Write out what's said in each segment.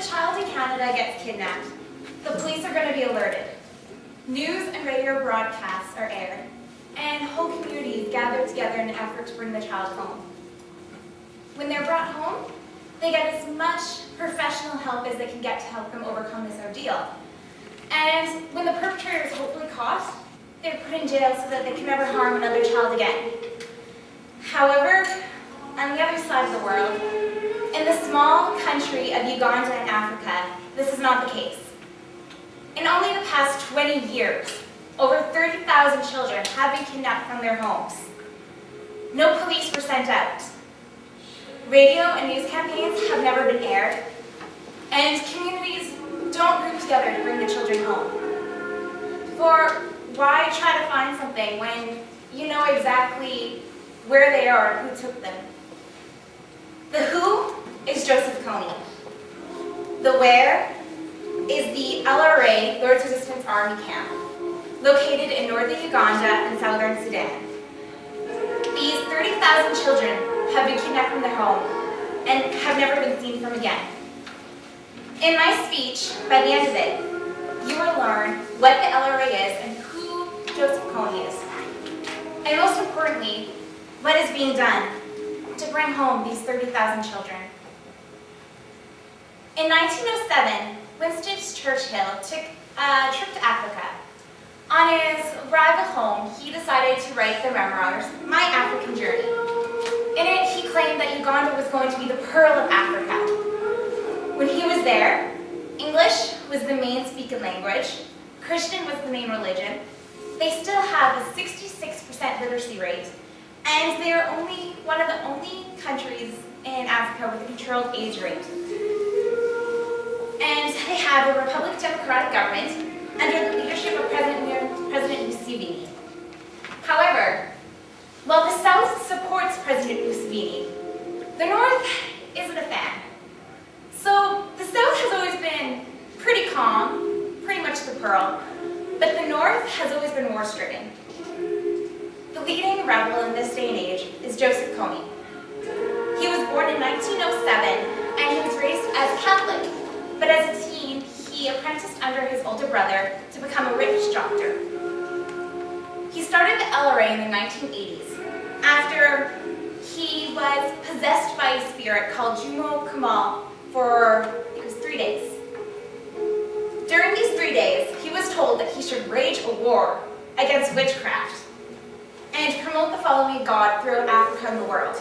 child in Canada gets kidnapped, the police are going to be alerted. News and radio broadcasts are aired, and whole communities gather together in an effort to bring the child home. When they're brought home, they get as much professional help as they can get to help them overcome this ordeal. And when the perpetrator is hopefully caught, they're put in jail so that they can never harm another child again. However, on the other side of the world, in the small country of Uganda in Africa, this is not the case. In only the past 20 years, over 30,000 children have been kidnapped from their homes. No police were sent out. Radio and news campaigns have never been aired, and communities don't group together to bring the children home. For why try to find something when you know exactly where they are and who took them? The who is Joseph Kony. The where is the LRA, Lord's Resistance Army Camp, located in northern Uganda and southern Sudan. These 30,000 children have been kidnapped from their home and have never been seen from again. In my speech, by the end of it, you will learn what the LRA is and who Joseph Kony is. And most importantly, what is being done to bring home these 30,000 children. In 1907, Winston Churchill took a trip to Africa. On his arrival home, he decided to write the memoirs, My African Journey. In it, he claimed that Uganda was going to be the pearl of Africa. When he was there, English was the main spoken language, Christian was the main religion. They still have a 66% literacy rate, and they are one of the only countries in Africa with a controlled age rate. And they have a Republican Democratic government under the leadership of President Museveni. However, while the South supports President Museveni, the North isn't a fan. So the South has always been pretty calm, pretty much the pearl, but the North has always been war-stricken. The leading rebel in this day and age is Joseph Kony. He was born in 1907 and he was raised as a Catholic, but as a teen, he apprenticed under his older brother to become a witch doctor. He started the LRA in the 1980s after he was possessed by a spirit called Jumo Kamal for, it was 3 days. During these 3 days, he was told that he should wage a war against witchcraft and promote the following of God throughout Africa and the world.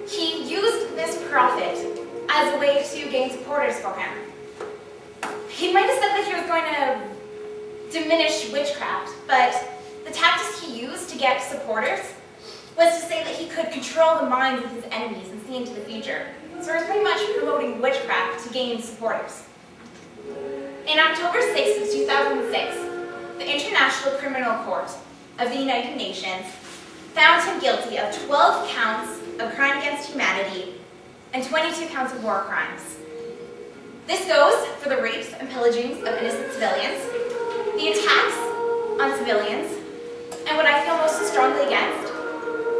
He used this prophet as a way to gain supporters for him. He might have said that he was going to diminish witchcraft, but the tactics he used to get supporters was to say that he could control the minds of his enemies and see into the future. So he was pretty much promoting witchcraft to gain supporters. In October 6th of 2006, the International Criminal Court of the United Nations found him guilty of 12 counts of crime against humanity and 22 counts of war crimes. This goes for the rapes and pillagings of innocent civilians, the attacks on civilians, and what I feel most strongly against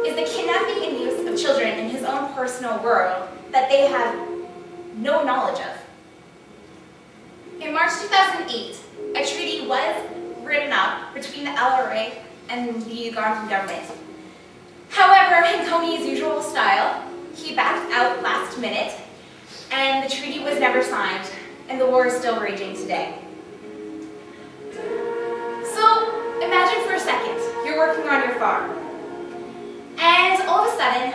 is the kidnapping and use of children in his own personal world that they have no knowledge of. In March 2008, a treaty was written up between the LRA and the Ugandan government. However, in Kony's usual style, he backed out last minute, and the treaty was never signed, and the war is still raging today. So, imagine for a second, you're working on your farm, and all of a sudden,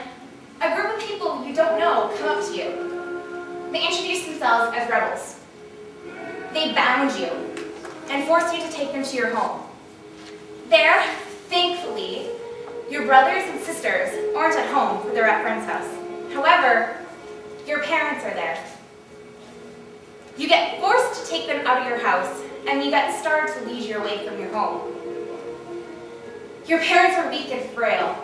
a group of people you don't know come up to you. They introduce themselves as rebels. They bound you and forced you to take them to your home. There, thankfully, your brothers and sisters aren't at home, for they're at friend's house. However, your parents are there. You get forced to take them out of your house, and you get started to lead you away from your home. Your parents are weak and frail.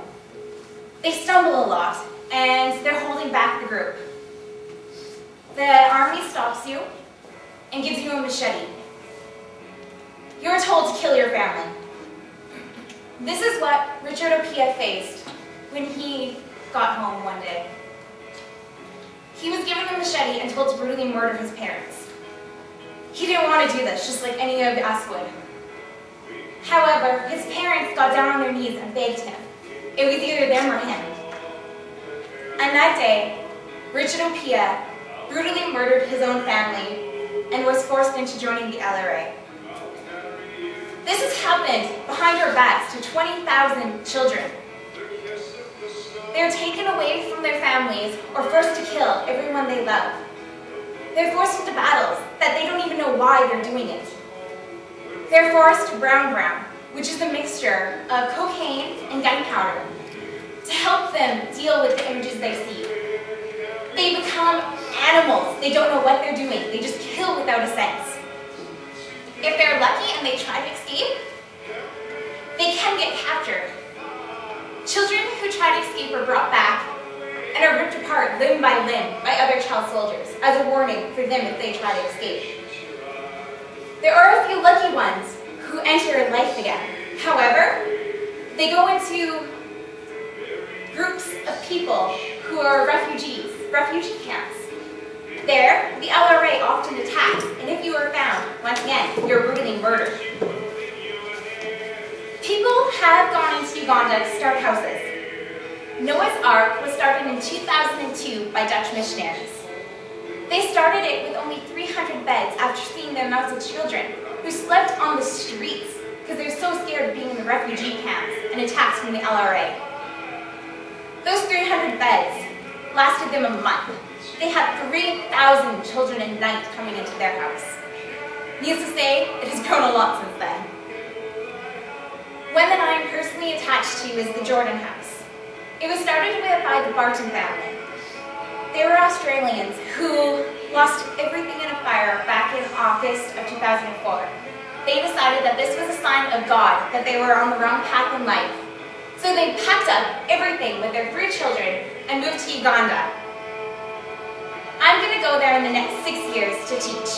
They stumble a lot, and they're holding back the group. The army stops you and gives you a machete. You're told to kill your family. This is what Richard Opia faced when he got home one day. He was given the machete and told to brutally murder his parents. He didn't want to do this, just like any of us would. However, his parents got down on their knees and begged him. It was either them or him. And that day, Richard Opia brutally murdered his own family and was forced into joining the LRA. This has happened behind our backs to 20,000 children. They're taken away from their families or forced to kill everyone they love. They're forced into battles that they don't even know why they're doing it. They're forced to brown, which is a mixture of cocaine and gunpowder, to help them deal with the images they see. They become animals. They don't know what they're doing. They just kill without a sense. If they're lucky and they try to escape, they can get captured. Children who try to escape are brought back and are ripped apart limb by limb by other child soldiers as a warning for them if they try to escape. There are a few lucky ones who enter life again. However, they go into groups of people who are refugee camps. There, the LRA often attacks, and if you are found, once again, you're brutally murdered. People have gone into Uganda to start houses. Noah's Ark was started in 2002 by Dutch missionaries. They started it with only 300 beds after seeing the amounts of children who slept on the streets because they're so scared of being in the refugee camps and attacks from the LRA. Those 300 beds lasted them a month. They had 3,000 children a night coming into their house. Needless to say, it has grown a lot since then. One that I am personally attached to is the Jordan House. It was started by the Barton family. They were Australians who lost everything in a fire back in August of 2004. They decided that this was a sign of God, that they were on the wrong path in life. So they packed up everything with their 3 children and moved to Uganda. I'm going to go there in the next 6 years to teach.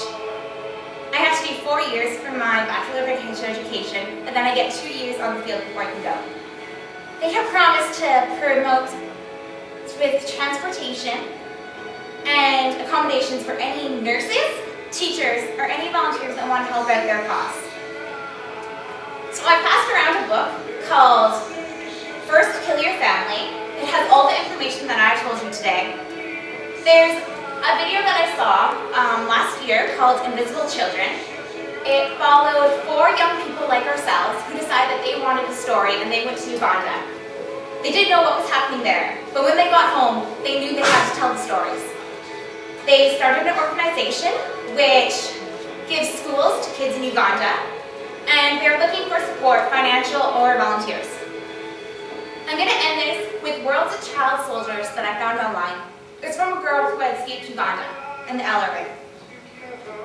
I have to do 4 years for my Bachelor of Education, and then I get 2 years on the field before I can go. They have promised to promote with transportation and accommodations for any nurses, teachers, or any volunteers that want to help out their cause. So I passed around a book called First Kill Your Family. It has all the information that I told you today. There's a video that I saw last year called Invisible Children. It followed 4 young people like ourselves who decided that they wanted a story and they went to Uganda. They didn't know what was happening there, but when they got home, they knew they had to tell the stories. They started an organization which gives schools to kids in Uganda, and they're looking for support, financial or volunteers. I'm going to end this with words of child soldiers that I found online. It's from a girl who had escaped Uganda and the LRA.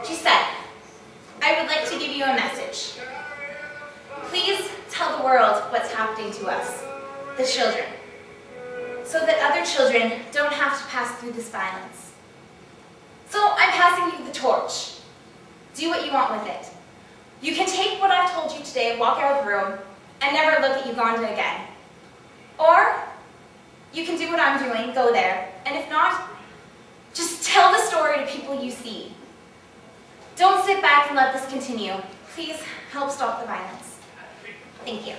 She said, "I would like to give you a message. Please tell the world what's happening to us, the children, so that other children don't have to pass through this violence. So I'm passing you the torch. Do what you want with it. You can take what I've told you today, walk out of the room, and never look at Uganda again. Or you can do what I'm doing, go there, and if not, just tell the story to people you see. Don't sit back and let this continue. Please help stop the violence." Thank you.